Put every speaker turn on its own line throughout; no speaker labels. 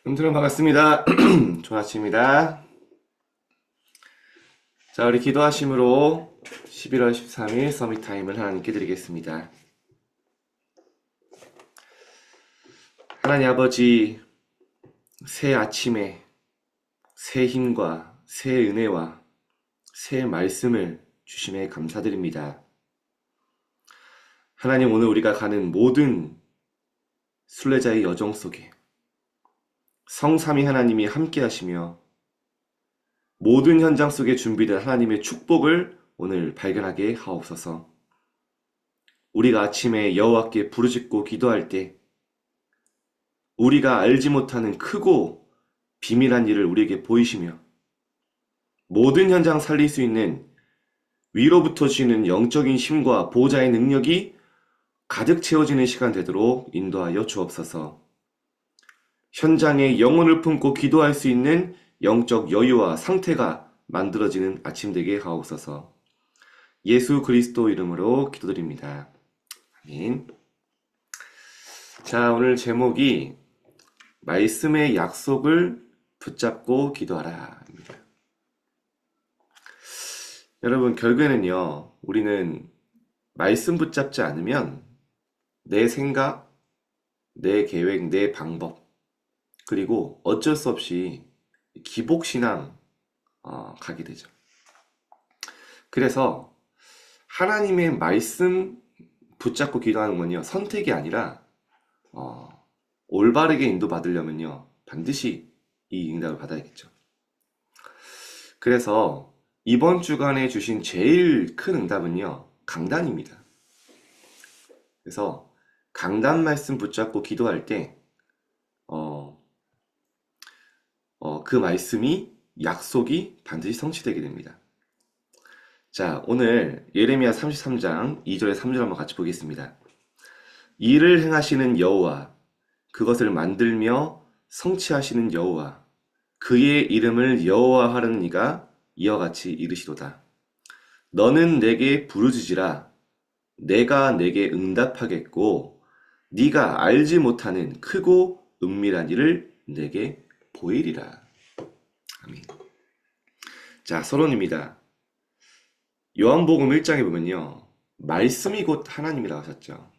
여러분 반갑습니다. 좋은 아침입니다. 자, 우리 기도하심으로 11월 13일 서밋 타임을 하나님께 드리겠습니다. 하나님 아버지, 새 아침에 새 힘과 새 은혜와 새 말씀을 주심에 감사드립니다. 하나님, 오늘 우리가 가는 모든 순례자의 여정 속에 성삼위 하나님이 함께 하시며 모든 현장 속에 준비된 하나님의 축복을 오늘 발견하게 하옵소서. 우리가 아침에 여호와께 부르짖고 기도할 때 우리가 알지 못하는 크고 비밀한 일을 우리에게 보이시며 모든 현장 살릴 수 있는 위로부터 주시는 영적인 힘과 보호자의 능력이 가득 채워지는 시간 되도록 인도하여 주옵소서. 현장에 영혼을 품고 기도할 수 있는 영적 여유와 상태가 만들어지는 아침 되게 하옵소서. 예수 그리스도 이름으로 기도드립니다. 아멘. 자, 오늘 제목이 말씀의 약속을 붙잡고 기도하라 입니다. 여러분, 결국에는요, 우리는 말씀 붙잡지 않으면 내 생각, 내 계획, 내 방법, 그리고 어쩔 수 없이 기복신앙 가게 되죠. 그래서 하나님의 말씀 붙잡고 기도하는 건요, 선택이 아니라 올바르게 인도받으려면요, 반드시 이 응답을 받아야겠죠. 그래서 이번 주간에 주신 제일 큰 응답은요, 강단입니다. 그래서 강단 말씀 붙잡고 기도할 때 그 말씀이 약속이 반드시 성취되게 됩니다. 자, 오늘 예레미야 33장 2절에 3절 한번 같이 보겠습니다. 이를 행하시는 여호와, 그것을 만들며 성취하시는 여호와, 그의 이름을 여호와 하는 이가 이와 같이 이르시도다. 너는 내게 부르짖으라. 내가 내게 응답하겠고 네가 알지 못하는 크고 은밀한 일을 내게 보이리라. 아멘. 자, 서론입니다. 요한복음 1장에 보면요, 말씀이 곧 하나님이라고 하셨죠.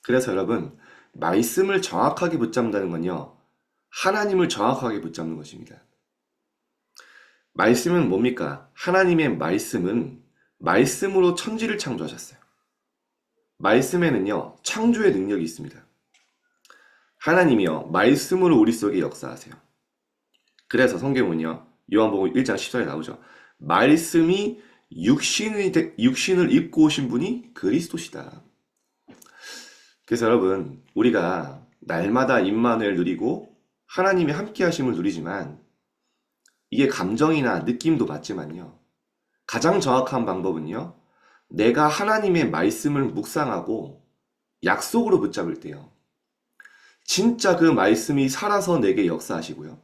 그래서 여러분, 말씀을 정확하게 붙잡는다는 건요, 하나님을 정확하게 붙잡는 것입니다. 말씀은 뭡니까? 하나님의 말씀은 말씀으로 천지를 창조하셨어요. 말씀에는요, 창조의 능력이 있습니다. 하나님이요, 말씀으로 우리 속에 역사하세요. 그래서 성경은요, 요한복음 1장 10절에 나오죠. 말씀이 육신을 입고 오신 분이 그리스도시다. 그래서 여러분, 우리가 날마다 임마누엘 누리고 하나님이 함께 하심을 누리지만 이게 감정이나 느낌도 맞지만요, 가장 정확한 방법은요, 내가 하나님의 말씀을 묵상하고 약속으로 붙잡을 때요, 진짜 그 말씀이 살아서 내게 역사하시고요,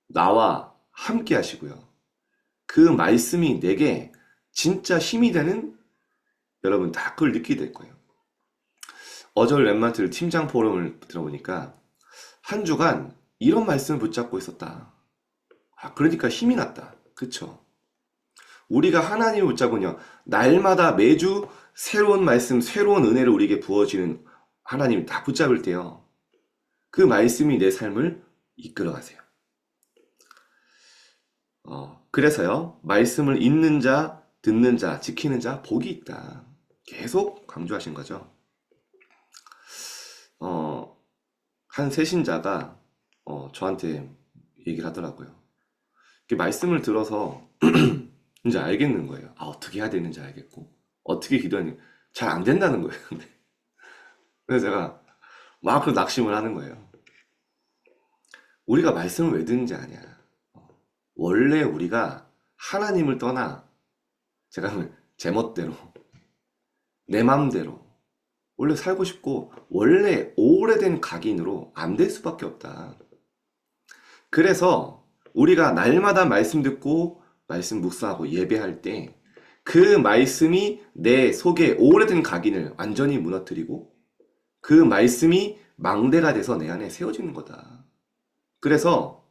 나와 함께 하시고요, 그 말씀이 내게 진짜 힘이 되는, 여러분 다 그걸 느끼게 될 거예요. 어제 랩마트 팀장 포럼을 들어보니까 한 주간 이런 말씀을 붙잡고 있었다. 그러니까 힘이 났다. 그쵸? 우리가 하나님을 붙잡으면요, 날마다 매주 새로운 말씀, 새로운 은혜를 우리에게 부어지는 하나님 다 붙잡을 때요, 그 말씀이 내 삶을 이끌어가세요. 그래서요, 말씀을 읽는 자, 듣는 자, 지키는 자 복이 있다. 계속 강조하신 거죠. 한 새신자가 저한테 얘기를 하더라고요. 말씀을 들어서 이제 알겠는 거예요. 어떻게 해야 되는지 알겠고, 어떻게 기도하는지 잘 안 된다는 거예요. 그래서 제가 막 그 낙심을 하는 거예요. 우리가 말씀을 왜 듣는지 아냐. 원래 우리가 하나님을 떠나, 제가 제 멋대로, 내 맘대로 원래 살고 싶고, 원래 오래된 각인으로 안 될 수밖에 없다. 그래서 우리가 날마다 말씀 듣고 말씀 묵상하고 예배할 때 그 말씀이 내 속에 오래된 각인을 완전히 무너뜨리고 그 말씀이 망대가 돼서 내 안에 세워지는 거다. 그래서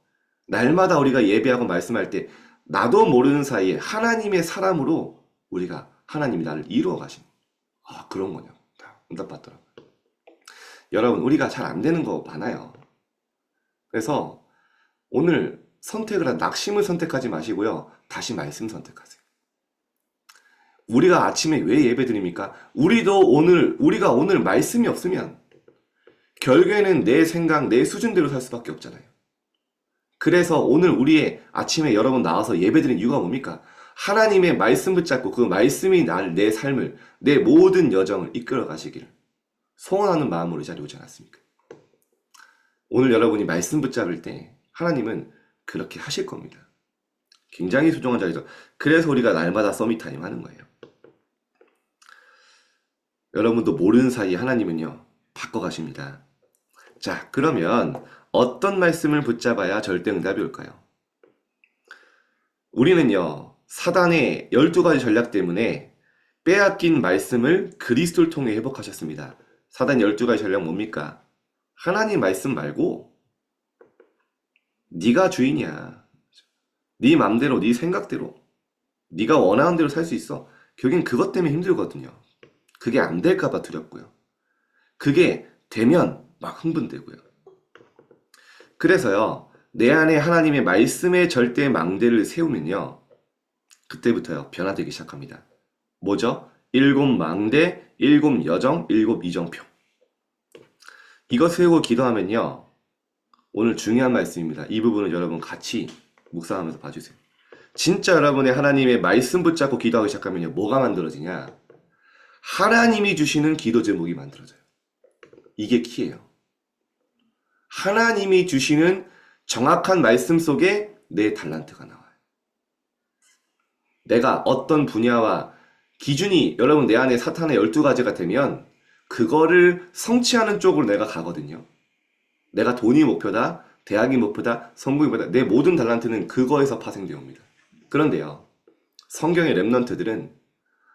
날마다 우리가 예배하고 말씀할 때 나도 모르는 사이에 하나님의 사람으로 우리가 하나님이 나를 이루어 가신 그런 거냐고 다 응답받더라고요. 여러분 우리가 잘 안 되는 거 많아요. 그래서 오늘 선택을 한 낙심을 선택하지 마시고요. 다시 말씀 선택하세요. 우리가 아침에 왜 예배 드립니까? 우리가 오늘 말씀이 없으면 결국에는 내 생각, 내 수준대로 살 수밖에 없잖아요. 그래서 오늘 우리의 아침에 여러분 나와서 예배드린 이유가 뭡니까? 하나님의 말씀 붙잡고 그 말씀이 내 삶을, 내 모든 여정을 이끌어 가시기를 소원하는 마음으로 이 자리에 오지 않았습니까? 오늘 여러분이 말씀 붙잡을 때 하나님은 그렇게 하실 겁니다. 굉장히 소중한 자리죠. 그래서 우리가 날마다 서밋타임 하는 거예요. 여러분도 모르는 사이에 하나님은요, 바꿔가십니다. 자, 그러면 어떤 말씀을 붙잡아야 절대 응답이 올까요? 우리는요, 사단의 12가지 전략 때문에 빼앗긴 말씀을 그리스도를 통해 회복하셨습니다. 사단 12가지 전략 뭡니까? 하나님 말씀 말고 네가 주인이야. 네 맘대로, 네 생각대로, 네가 원하는 대로 살 수 있어. 결국엔 그것 때문에 힘들거든요. 그게 안 될까봐 두렵고요. 그게 되면 막 흥분되고요. 그래서요, 내 안에 하나님의 말씀의 절대 망대를 세우면요, 그때부터요, 변화되기 시작합니다. 뭐죠? 7망대, 7여정, 7이정표. 이거 세우고 기도하면요, 오늘 중요한 말씀입니다. 이 부분을 여러분 같이 묵상하면서 봐주세요. 진짜 여러분의 하나님의 말씀 붙잡고 기도하기 시작하면요, 뭐가 만들어지냐? 하나님이 주시는 기도 제목이 만들어져요. 이게 키예요. 하나님이 주시는 정확한 말씀 속에 내 달란트가 나와요. 내가 어떤 분야와 기준이 여러분 내 안에 사탄의 12가지가 되면 그거를 성취하는 쪽으로 내가 가거든요. 내가 돈이 목표다, 대학이 목표다, 성공이 목표다. 내 모든 달란트는 그거에서 파생되어 옵니다. 그런데요, 성경의 렘넌트들은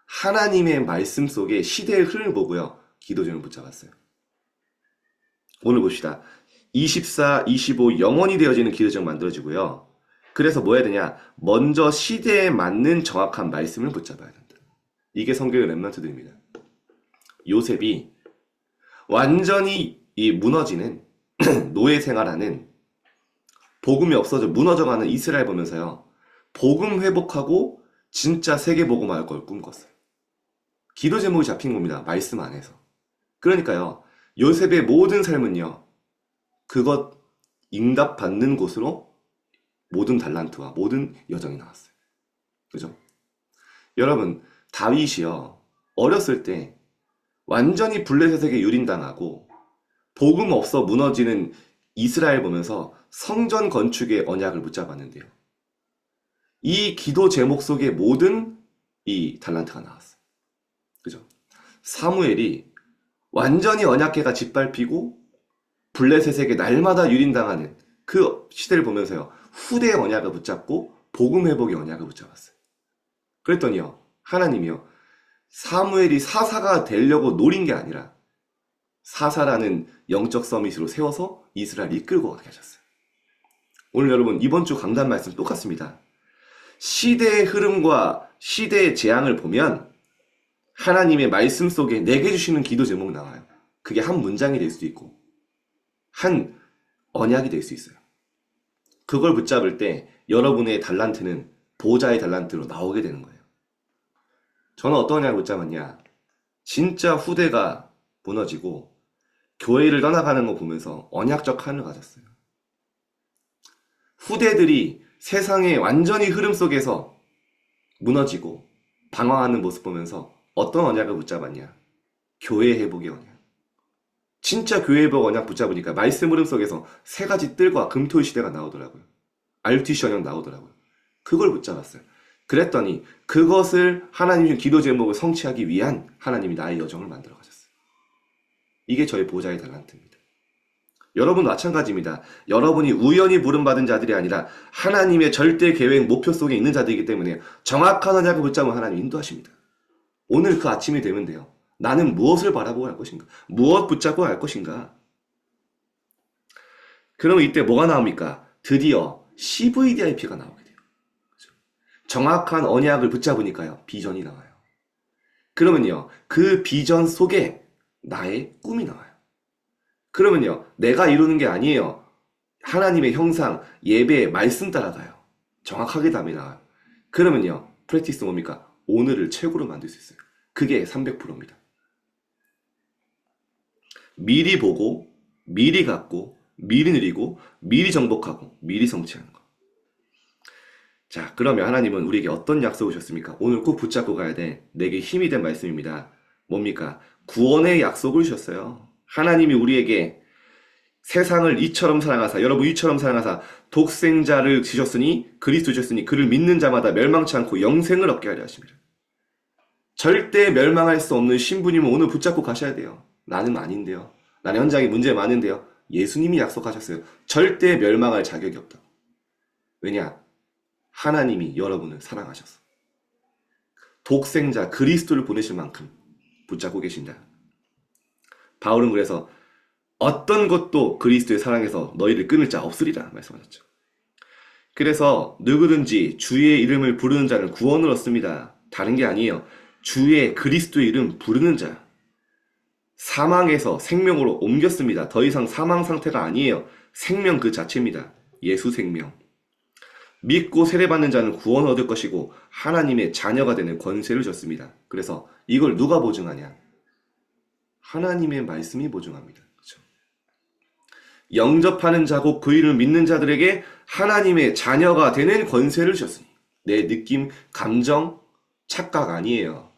하나님의 말씀 속에 시대의 흐름을 보고요, 기도 제목을 붙잡았어요. 오늘 봅시다. 24, 25 영원히 되어지는 기도 제목 만들어지고요. 그래서 뭐 해야 되냐? 먼저 시대에 맞는 정확한 말씀을 붙잡아야 된다. 이게 성경의 렘넌트들입니다. 요셉이 완전히 무너지는 노예 생활하는 복음이 없어져 무너져가는 이스라엘 보면서요, 복음 회복하고 진짜 세계 복음할 걸 꿈꿨어요. 기도 제목이 잡힌 겁니다. 말씀 안에서. 그러니까요, 요셉의 모든 삶은요, 그것 응답받는 곳으로 모든 달란트와 모든 여정이 나왔어요. 그죠? 여러분, 다윗이요, 어렸을 때 완전히 블레셋에게 유린당하고 복음 없어 무너지는 이스라엘 보면서 성전 건축의 언약을 붙잡았는데요, 이 기도 제목 속에 모든 이 달란트가 나왔어요. 그죠? 사무엘이 완전히 언약궤가 짓밟히고 블레셋에게 날마다 유린당하는 그 시대를 보면서요, 후대의 언약을 붙잡고 복음 회복의 언약을 붙잡았어요. 그랬더니요, 하나님이요, 사무엘이 사사가 되려고 노린 게 아니라 사사라는 영적 서밋으로 세워서 이스라엘을 이끌고 가게 하셨어요. 오늘 여러분 이번 주 강단 말씀 똑같습니다. 시대의 흐름과 시대의 재앙을 보면 하나님의 말씀 속에 내게 주시는 기도 제목 나와요. 그게 한 문장이 될 수도 있고 한 언약이 될 수 있어요. 그걸 붙잡을 때 여러분의 달란트는 보좌의 달란트로 나오게 되는 거예요. 저는 어떤 언약을 붙잡았냐? 진짜 후대가 무너지고 교회를 떠나가는 거 보면서 언약적 한을 가졌어요. 후대들이 세상의 완전히 흐름 속에서 무너지고 방황하는 모습 보면서 어떤 언약을 붙잡았냐? 교회 회복의 언약. 진짜 교회 회복 언약 붙잡으니까 말씀 흐름 속에서 세 가지 뜰과 금토의 시대가 나오더라고요. RUTC 언약 나오더라고요. 그걸 붙잡았어요. 그랬더니 그것을 하나님의 기도 제목을 성취하기 위한 하나님이 나의 여정을 만들어 가셨어요. 이게 저의 보좌의 달란트입니다. 여러분 마찬가지입니다. 여러분이 우연히 부름받은 자들이 아니라 하나님의 절대 계획, 목표 속에 있는 자들이기 때문에 정확한 언약을 붙잡으면 하나님 인도하십니다. 오늘 그 아침이 되면 돼요. 나는 무엇을 바라보고 갈 것인가? 무엇 붙잡고 갈 것인가? 그러면 이때 뭐가 나옵니까? 드디어 CVDIP가 나오게 돼요. 그죠? 정확한 언약을 붙잡으니까요. 비전이 나와요. 그러면요. 그 비전 속에 나의 꿈이 나와요. 그러면요. 내가 이루는 게 아니에요. 하나님의 형상, 예배, 말씀 따라가요. 정확하게 답이 나와요. 그러면요. 프랙티스 뭡니까? 오늘을 최고로 만들 수 있어요. 그게 300%입니다. 미리 보고, 미리 갖고, 미리 누리고, 미리 정복하고, 미리 성취하는 거. 자, 그러면 하나님은 우리에게 어떤 약속을 주셨습니까? 오늘 꼭 붙잡고 가야 돼. 내게 힘이 된 말씀입니다. 뭡니까? 구원의 약속을 주셨어요. 하나님이 우리에게 세상을 이처럼 사랑하사, 여러분 이처럼 사랑하사 독생자를 주셨으니, 그리스도 주셨으니 그를 믿는 자마다 멸망치 않고 영생을 얻게 하려 하십니다. 절대 멸망할 수 없는 신부님을 오늘 붙잡고 가셔야 돼요. 나는 아닌데요. 나는 현장에 문제 많은데요. 예수님이 약속하셨어요. 절대 멸망할 자격이 없다. 왜냐? 하나님이 여러분을 사랑하셔서. 독생자 그리스도를 보내실 만큼 붙잡고 계신다. 바울은 그래서 어떤 것도 그리스도의 사랑에서 너희를 끊을 자 없으리라 말씀하셨죠. 그래서 누구든지 주의 이름을 부르는 자는 구원을 얻습니다. 다른 게 아니에요. 주의 그리스도의 이름 부르는 자. 사망에서 생명으로 옮겼습니다. 더 이상 사망 상태가 아니에요. 생명 그 자체입니다. 예수 생명. 믿고 세례받는 자는 구원을 얻을 것이고 하나님의 자녀가 되는 권세를 줬습니다. 그래서 이걸 누가 보증하냐? 하나님의 말씀이 보증합니다. 그렇죠? 영접하는 자고 그 이름을 믿는 자들에게 하나님의 자녀가 되는 권세를 주셨으니 내 느낌, 감정, 착각 아니에요.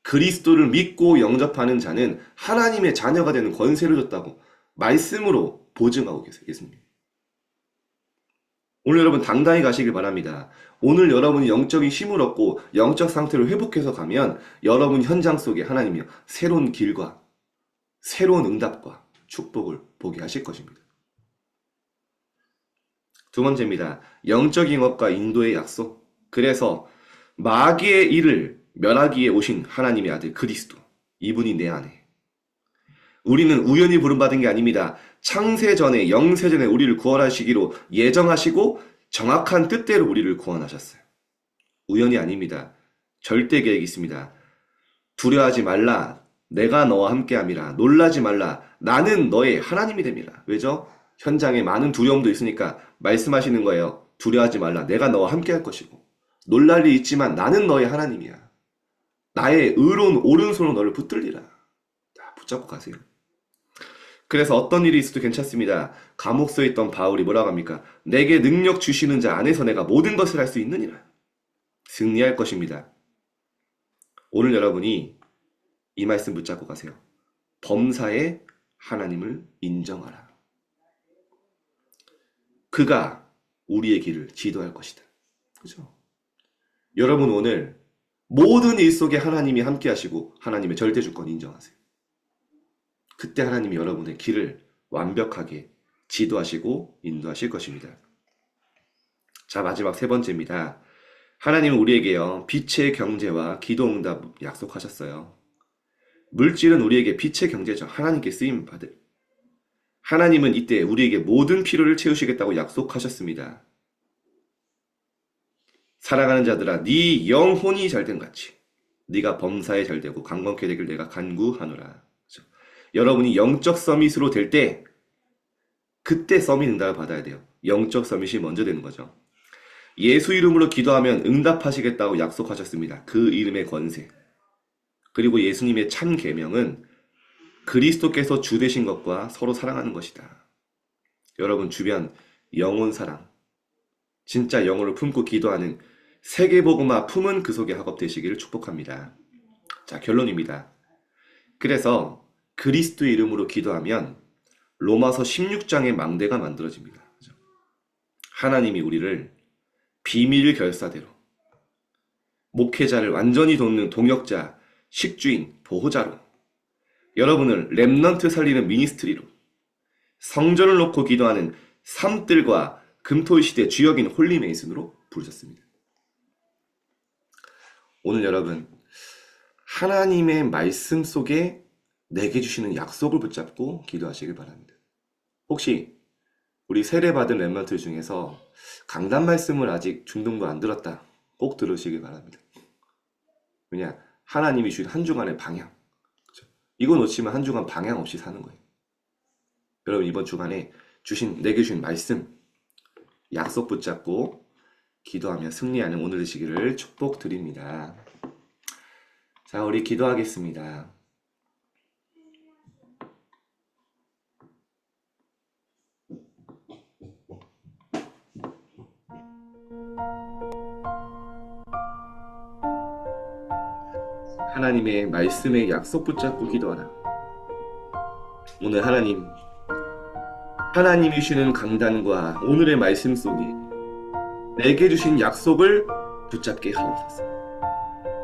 그리스도를 믿고 영접하는 자는 하나님의 자녀가 되는 권세를 줬다고 말씀으로 보증하고 계세요. 예수님. 오늘 여러분 당당히 가시길 바랍니다. 오늘 여러분이 영적인 힘을 얻고 영적 상태를 회복해서 가면 여러분 현장 속에 하나님이요 새로운 길과 새로운 응답과 축복을 보게 하실 것입니다. 두 번째입니다. 영적인 것과 인도의 약속. 그래서 마귀의 일을 멸하기에 오신 하나님의 아들 그리스도. 이분이 내 안에. 우리는 우연히 부름받은 게 아닙니다. 창세전에 영세전에 우리를 구원하시기로 예정하시고 정확한 뜻대로 우리를 구원하셨어요. 우연이 아닙니다. 절대 계획이 있습니다. 두려워하지 말라. 내가 너와 함께함이라. 놀라지 말라. 나는 너의 하나님이 됩니다. 왜죠? 현장에 많은 두려움도 있으니까 말씀하시는 거예요. 두려워하지 말라. 내가 너와 함께할 것이고 놀랄 일 있지만 나는 너의 하나님이야. 나의 의로운 오른손으로 너를 붙들리라. 붙잡고 가세요. 그래서 어떤 일이 있어도 괜찮습니다. 감옥서에 있던 바울이 뭐라고 합니까? 내게 능력 주시는 자 안에서 내가 모든 것을 할 수 있느니라. 승리할 것입니다. 오늘 여러분이 이 말씀 붙잡고 가세요. 범사에 하나님을 인정하라. 그가 우리의 길을 지도할 것이다. 그죠? 여러분 오늘 모든 일 속에 하나님이 함께 하시고 하나님의 절대 주권 인정하세요. 그때 하나님이 여러분의 길을 완벽하게 지도하시고 인도하실 것입니다. 자, 마지막 세 번째입니다. 하나님은 우리에게요, 빛의 경제와 기도응답 약속하셨어요. 물질은 우리에게 빛의 경제죠. 하나님께 쓰임 받을. 하나님은 이때 우리에게 모든 필요를 채우시겠다고 약속하셨습니다. 사랑하는 자들아, 네 영혼이 잘된 같이 네가 범사에 잘되고 강건케 되길 내가 간구하노라. 여러분이 영적 서밋으로 될 때 그때 서밋 응답을 받아야 돼요. 영적 서밋이 먼저 되는 거죠. 예수 이름으로 기도하면 응답하시겠다고 약속하셨습니다. 그 이름의 권세. 그리고 예수님의 참 계명은 그리스도께서 주 되신 것과 서로 사랑하는 것이다. 여러분 주변 영혼 사랑, 진짜 영혼을 품고 기도하는 세계복음화 품은 그 속에 학업 되시기를 축복합니다. 자, 결론입니다. 그래서 그리스도의 이름으로 기도하면 로마서 16장의 망대가 만들어집니다. 하나님이 우리를 비밀 결사대로 목회자를 완전히 돕는 동역자, 식주인, 보호자로 여러분을 렘넌트 살리는 미니스트리로 성전을 놓고 기도하는 삶들과 금토일 시대 주역인 홀리메이슨으로 부르셨습니다. 오늘 여러분 하나님의 말씀 속에 내게 주시는 약속을 붙잡고 기도하시길 바랍니다. 혹시 우리 세례받은 랩런트 중에서 강단 말씀을 아직 중등부 안 들었다. 꼭 들으시길 바랍니다. 왜냐? 하나님이 주신 한 주간의 방향. 그죠? 이거 놓치면 한 주간 방향 없이 사는 거예요. 여러분 이번 주간에 내게 주신 말씀, 약속 붙잡고 기도하며 승리하는 오늘 되시기를 축복드립니다. 자, 우리 기도하겠습니다. 하나님의 말씀에 약속 붙잡고 기도하라. 오늘 하나님이 주시는 강단과 오늘의 말씀 속에 내게 주신 약속을 붙잡게 하옵소서.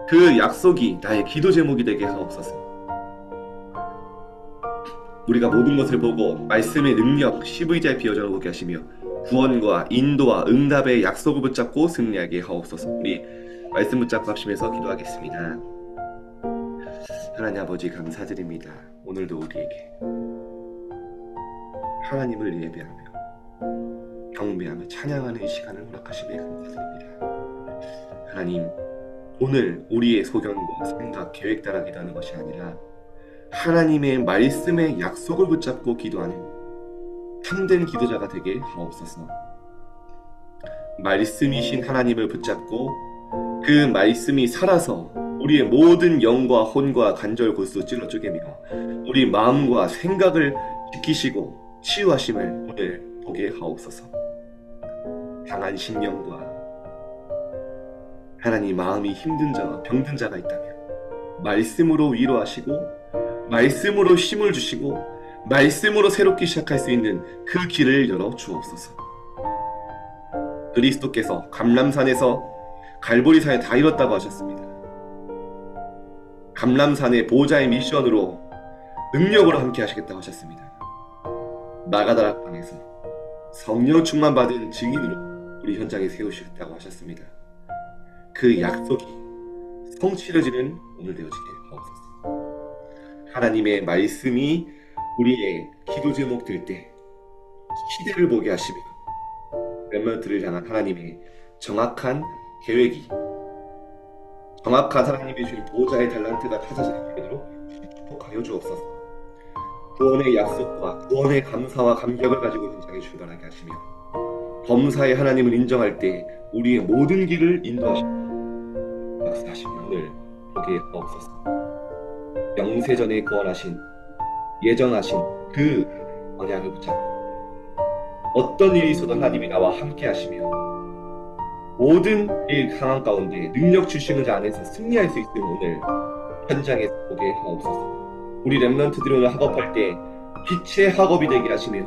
그 약속이 나의 기도 제목이 되게 하옵소서. 우리가 모든 것을 보고 말씀의 능력, CV자의 여정을 보게 하시며 구원과 인도와 응답의 약속을 붙잡고 승리하게 하옵소서. 우리 말씀 붙잡고 합심해서 기도하겠습니다. 하나님 아버지 감사드립니다. 오늘도 우리에게 하나님을 예배하며 경배하며 찬양하는 이 시간을 허락하시며 감사드립니다. 하나님, 오늘 우리의 소견과 생각, 계획 따라 기도하는 것이 아니라 하나님의 말씀의 약속을 붙잡고 기도하는 참된 기도자가 되게 하옵소서. 말씀이신 하나님을 붙잡고 그 말씀이 살아서 우리의 모든 영과 혼과 관절 골수 찔러 쪼개며 우리 마음과 생각을 지키시고 치유하심을 오늘 보게 하옵소서. 강한 신령과 하나님 마음이 힘든 자와 병든 자가 있다면 말씀으로 위로하시고 말씀으로 힘을 주시고 말씀으로 새롭게 시작할 수 있는 그 길을 열어 주옵소서. 그리스도께서 감람산에서 갈보리산에 다 이뤘다고 하셨습니다. 감람산의 보호자의 미션으로 능력으로 함께 하시겠다고 하셨습니다. 마가다락방에서 성령 충만 받은 증인으로 우리 현장에 세우시겠다고 하셨습니다. 그 약속이 성취되어지는 오늘 되어지게 하옵소서. 하나님의 말씀이 우리의 기도 제목 될 때 시대를 보게 하시며 렘넌트를 향한 하나님의 정확한 계획이 정확한 하나님의 주신 보호자의 달란트가 찾아지는 기회로 축복하여 주옵소서. 구원의 약속과 구원의 감사와 감격을 가지고 현장에 출발하게 하시며 범사의 하나님을 인정할 때 우리의 모든 길을 인도하시고 역사하시며 오늘 보게 하옵소서. 영세전에 구원하신 예정하신 그 언약을 붙잡고 어떤 일이 있어도 하나님이 나와 함께 하시며 모든 일 상황 가운데 능력 주시는 자 안에서 승리할 수 있음을 오늘 현장에서 보게 하옵소서. 우리 렘넌트들이 오늘 학업할 때 빛의 학업이 되게 하시며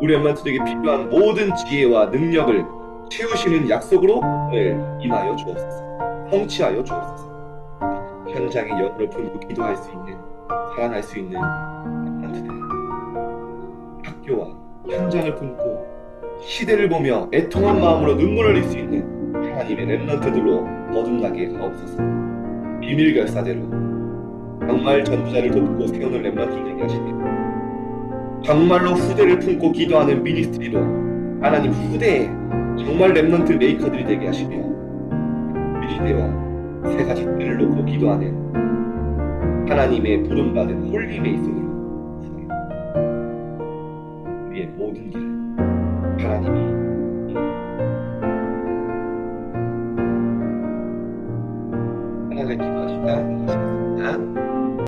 우리 렘넌트들에게 필요한 모든 지혜와 능력을 채우시는 약속으로 오늘 임하여 주옵소서. 성취하여 주옵소서. 현장에 영으로 품고 기도할 수 있는 살아날 수 있는 렘넌트들, 학교와 현장을 품고 시대를 보며 애통한 마음으로 눈물을 흘릴 수 있는 하나님의 렘넌트들로 거듭나게 하옵소서. 비밀 결사대로 정말 전부자를 돕고 세우는 렘넌트를 되게 하시며 정말로 후대를 품고 기도하는 미니스트리로 하나님 후대에 정말 렘넌트 메이커들이 되게 하시며 우리 시대와 세 가지 뜰을 놓고 기도하는 하나님의 부름받은 홀리 메이슨으로 우리의 모든 길을 하나님이 하나님을 기도하시다 하시겠습니다.